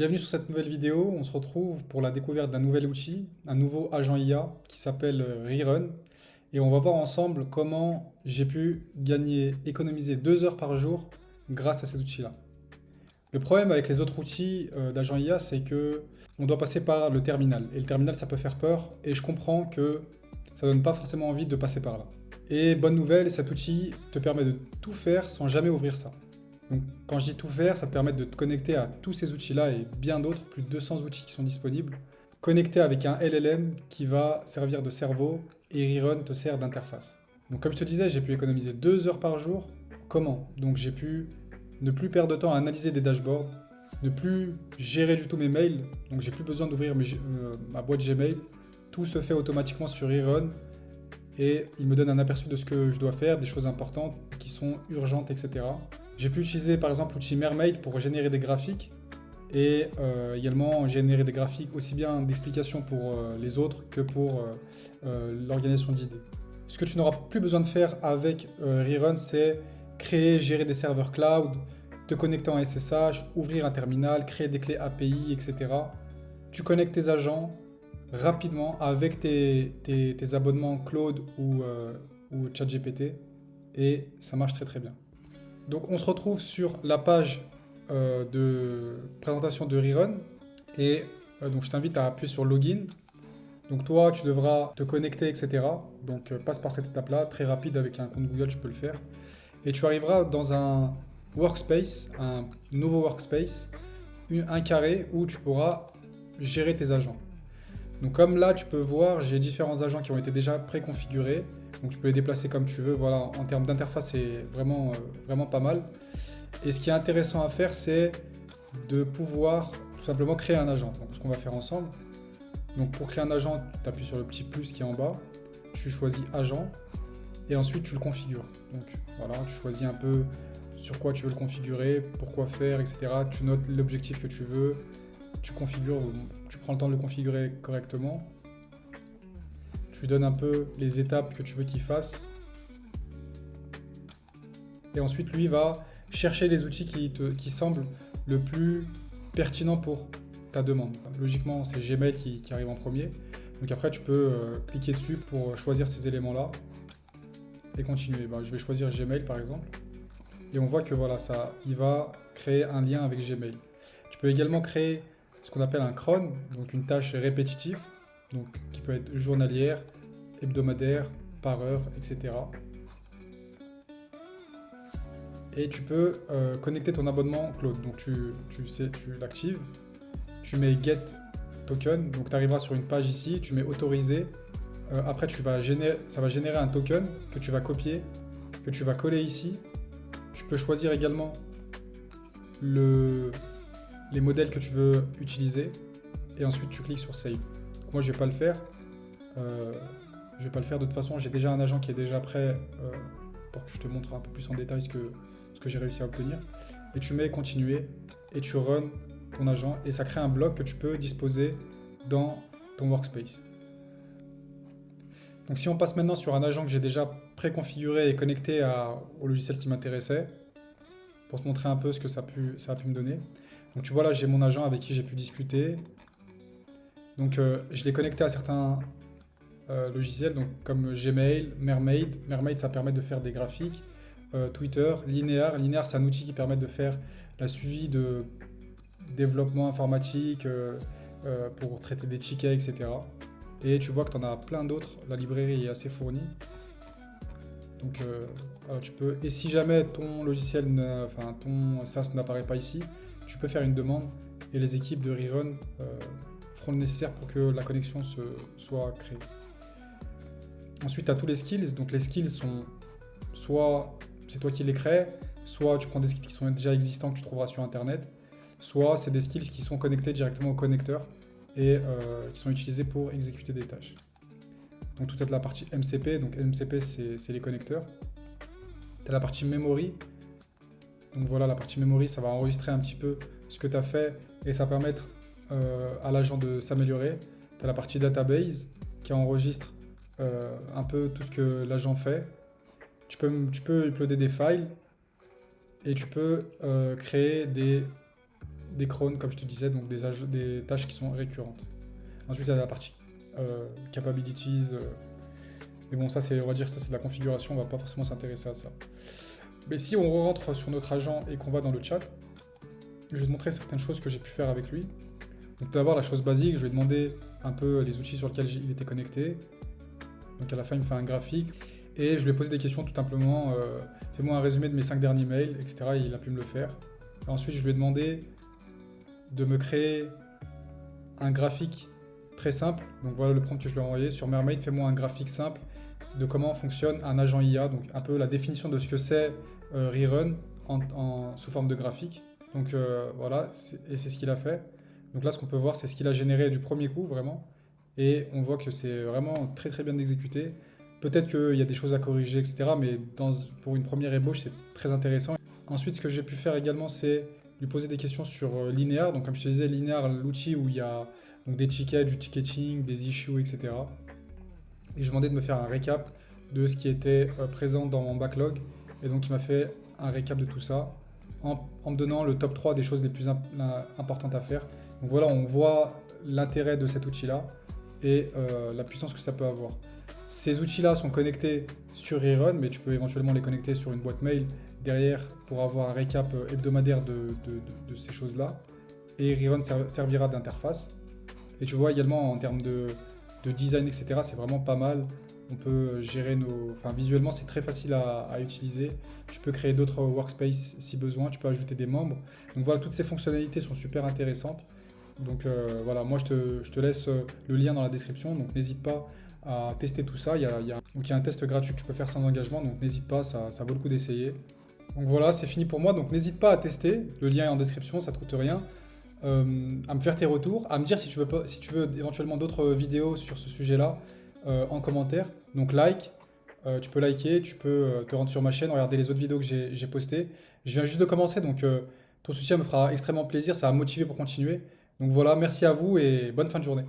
Bienvenue sur cette nouvelle vidéo. On se retrouve pour la découverte d'un nouvel outil, un nouveau agent IA qui s'appelle Rerun. Et on va voir ensemble comment j'ai pu gagner, économiser 2 heures par jour grâce à cet outil-là. Le problème avec les autres outils d'agent IA, c'est que on doit passer par le terminal. Et le terminal, ça peut faire peur. Et je comprends que ça donne pas forcément envie de passer par là. Et bonne nouvelle, cet outil te permet de tout faire sans jamais ouvrir ça. Donc, quand je dis tout faire, ça te permet de te connecter à tous ces outils-là et bien d'autres, plus de 200 outils qui sont disponibles, connectés avec un LLM qui va servir de cerveau et Rerun te sert d'interface. Donc, comme je te disais, j'ai pu économiser 2 heures par jour. Comment? Donc, j'ai pu ne plus perdre de temps à analyser des dashboards, ne plus gérer du tout mes mails, donc j'ai plus besoin d'ouvrir ma boîte Gmail. Tout se fait automatiquement sur Rerun et il me donne un aperçu de ce que je dois faire, des choses importantes qui sont urgentes, etc. J'ai pu utiliser par exemple l'outil Mermaid pour générer des graphiques et également générer des graphiques aussi bien d'explications pour les autres que pour l'organisation d'idées. Ce que tu n'auras plus besoin de faire avec Rerun, c'est créer, gérer des serveurs cloud, te connecter en SSH, ouvrir un terminal, créer des clés API, etc. Tu connectes tes agents rapidement avec tes abonnements Cloud ou ChatGPT et ça marche très très bien. Donc on se retrouve sur la page de présentation de Rerun et donc je t'invite à appuyer sur Login. Donc toi tu devras te connecter, etc. Donc passe par cette étape-là, très rapide avec un compte Google, je peux le faire. Et tu arriveras dans un workspace, un nouveau workspace, un carré où tu pourras gérer tes agents. Donc comme là tu peux voir, j'ai différents agents qui ont été déjà préconfigurés. Donc tu peux les déplacer comme tu veux. Voilà, en termes d'interface, c'est vraiment, vraiment pas mal. Et ce qui est intéressant à faire, c'est de pouvoir tout simplement créer un agent. Donc ce qu'on va faire ensemble. Donc pour créer un agent, tu appuies sur le petit plus qui est en bas. Tu choisis agent et ensuite tu le configures. Donc voilà, tu choisis un peu sur quoi tu veux le configurer, pourquoi faire, etc. Tu notes l'objectif que tu veux. Tu configures, tu prends le temps de le configurer correctement. Tu lui donnes un peu les étapes que tu veux qu'il fasse. Et ensuite, lui va chercher les outils qui semblent le plus pertinent pour ta demande. Logiquement, c'est Gmail qui arrive en premier. Donc après, tu peux cliquer dessus pour choisir ces éléments-là et continuer. Je vais choisir Gmail par exemple. Et on voit que voilà, il va créer un lien avec Gmail. Tu peux également créer ce qu'on appelle un cron, donc une tâche répétitive, donc qui peut être journalière, hebdomadaire, par heure, etc. Et tu peux connecter ton abonnement Cloud. Donc tu l'actives, tu mets Get Token, donc tu arriveras sur une page ici, tu mets Autoriser. Après, ça va générer un token que tu vas copier, que tu vas coller ici. Tu peux choisir également les modèles que tu veux utiliser et ensuite tu cliques sur Save. Donc moi, je ne vais pas le faire. Je vais pas le faire de toute façon, j'ai déjà un agent qui est déjà prêt pour que je te montre un peu plus en détail ce que j'ai réussi à obtenir. Et tu mets continuer et tu run ton agent et ça crée un bloc que tu peux disposer dans ton workspace. Donc si on passe maintenant sur un agent que j'ai déjà préconfiguré et connecté au logiciel qui m'intéressait, pour te montrer un peu ce que ça a pu me donner. Donc tu vois là, j'ai mon agent avec qui j'ai pu discuter. Donc je l'ai connecté à certains logiciels, donc comme Gmail, Mermaid. Mermaid, ça permet de faire des graphiques. Twitter, Linear. Linear, c'est un outil qui permet de faire la suivi de développement informatique pour traiter des tickets, etc. Et tu vois que tu en as plein d'autres. La librairie est assez fournie. Donc voilà, tu peux. Et si jamais ton logiciel, ton SaaS n'apparaît pas ici, tu peux faire une demande et les équipes de Rerun feront le nécessaire pour que la connexion soit créée. Ensuite, tu as tous les skills. Donc les skills sont soit c'est toi qui les crées, soit tu prends des skills qui sont déjà existants que tu trouveras sur Internet, soit c'est des skills qui sont connectés directement au connecteur et qui sont utilisés pour exécuter des tâches. Donc toute la partie MCP, donc MCP c'est les connecteurs. Tu as la partie memory. Donc voilà, la partie memory, ça va enregistrer un petit peu ce que tu as fait et ça va permettre à l'agent de s'améliorer. Tu as la partie database qui enregistre un peu tout ce que l'agent fait. Tu peux uploader des files et tu peux créer des cron, comme je te disais, donc des tâches qui sont récurrentes. Ensuite, il y a la partie capabilities. Mais bon, ça, on va dire, ça, c'est de la configuration, on va pas forcément s'intéresser à ça. Mais si on rentre sur notre agent et qu'on va dans le chat, je vais te montrer certaines choses que j'ai pu faire avec lui. Donc, tout d'abord, la chose basique, je vais demander un peu les outils sur lesquels il était connecté. Donc, à la fin, il me fait un graphique. Et je lui ai posé des questions tout simplement. Fais-moi un résumé de mes 5 derniers mails, etc. Et il a pu me le faire. Et ensuite, je lui ai demandé de me créer un graphique très simple. Donc voilà le prompt que je lui ai envoyé. Sur Mermaid, fais-moi un graphique simple de comment fonctionne un agent IA. Donc un peu la définition de ce que c'est Rerun sous forme de graphique. Donc voilà, et c'est ce qu'il a fait. Donc là, ce qu'on peut voir, c'est ce qu'il a généré du premier coup, vraiment. Et on voit que c'est vraiment très très bien exécuté. Peut-être qu'il y a des choses à corriger, etc. Mais pour une première ébauche, c'est très intéressant. Ensuite, ce que j'ai pu faire également, c'est lui poser des questions sur Linear. Donc, comme je te disais, Linear, l'outil où il y a donc, des tickets, du ticketing, des issues, etc. Et je lui ai demandé de me faire un récap de ce qui était présent dans mon backlog. Et donc, il m'a fait un récap de tout ça en me donnant le top 3 des choses les plus importantes à faire. Donc voilà, on voit l'intérêt de cet outil-là et la puissance que ça peut avoir. Ces outils-là sont connectés sur Rerun, mais tu peux éventuellement les connecter sur une boîte mail derrière pour avoir un récap hebdomadaire de ces choses-là. Et Rerun servira d'interface. Et tu vois également en termes de design, etc., c'est vraiment pas mal. On peut gérer nos... Enfin, visuellement, c'est très facile à utiliser. Tu peux créer d'autres workspaces si besoin. Tu peux ajouter des membres. Donc voilà, toutes ces fonctionnalités sont super intéressantes. Donc voilà, moi je te laisse le lien dans la description. Donc n'hésite pas à tester tout ça. Donc, il y a un test gratuit que tu peux faire sans engagement. Donc n'hésite pas, ça vaut le coup d'essayer. Donc voilà, c'est fini pour moi. Donc n'hésite pas à tester. Le lien est en description, ça ne te coûte rien. À me faire tes retours, à me dire si tu veux éventuellement d'autres vidéos sur ce sujet-là en commentaire. Donc tu peux liker, tu peux te rendre sur ma chaîne, regarder les autres vidéos que j'ai postées. Je viens juste de commencer, donc ton soutien me fera extrêmement plaisir, ça va me motiver pour continuer. Donc voilà, merci à vous et bonne fin de journée.